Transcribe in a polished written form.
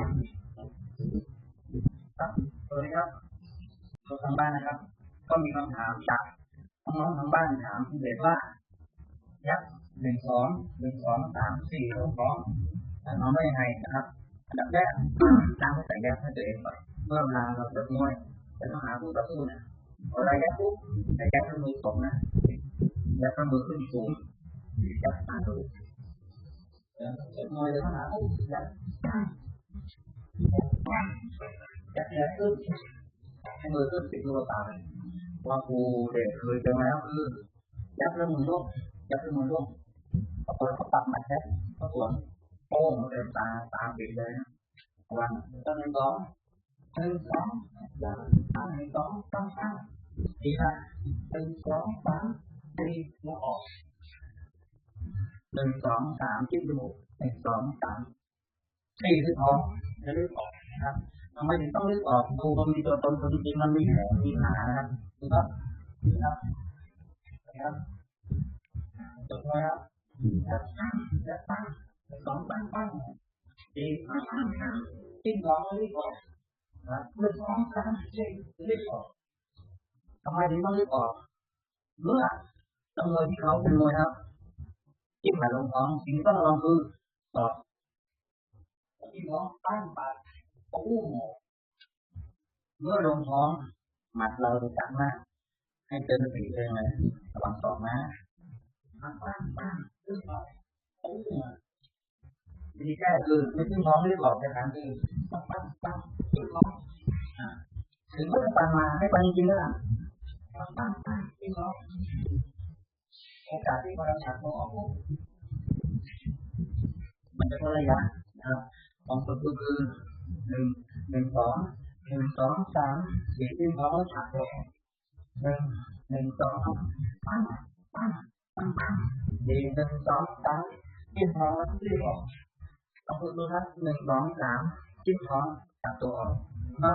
ครับสวัสดีครับทุกทางบ้านนะครับก็มีคำถามจากน้องๆทางบ้านถามเด็กว่ายักษ์1 2 1 2 3 46 2น้องได้ยังไงนะครับอันดับแรกตั้งแต่ยักษ์ให้ตัวเองก่อนเมื่อเวลาเราจะมวยจะต้องหาผู้ต่อสู้นะพอได้ยักษ์ปุ๊บได้ยักษ์ขึ้นมือตกนะยักษ์ขึ้นมือขึ้นสูงยักษ์ตาดูจะมวยจะต้องหาผู้ยักษ์ยักษ์ขึ้นให้มือขึ้นติดลูกตาว่าครูเด็กเคยเจอมาแล้วคือยักษ์เริ่มมือร่วงยักษ์เริ่มมือร่วงพอเขาตัดมาแค่เขาสวนโป้งเต็มตาปิดเลยนะวันต้นหนึ่งสองดีนะแล้วออก1 2 3จิ้มจมูก1 2 3 4คือท้องจะลึกออกนะครับทำไมถึงต้องลึกออกดูมันมีตัวตนจริงๆมันมีแผลมีหนานะครับดูครับนะครับจบแล้ว2 3ดีจิ้มท้องลึกออกลึกออกทำไมถึงต้องลึกออกเมื่อจำนวนที่เขาเป็นมวยครับจิ้มหายลงท้องสิ่งที่ต้องลองคือตอบจิ้มท้องตั้งปากอู้เมื่อลงท้องหมัดเราจะจับมากให้เตือนสติเลยนะระวังตอกนะวิธีแก้คือไม่จิ้มท้องไม่ได้บอกในการที่จิ้มท้องถึงว่าจะปันมาให้ปันจริงๆแล้วจิ้มท้องโอกาสที่เราฉากออกมันจะระยะนะครับของตัวคือ1 2 3 4จิ้มท้องฉากออก1 2ดี1 2 3จิ้มท้องรีบออกต้องฝึกดูครับ1 2 3จิ้มท้องจับตัวออกนะ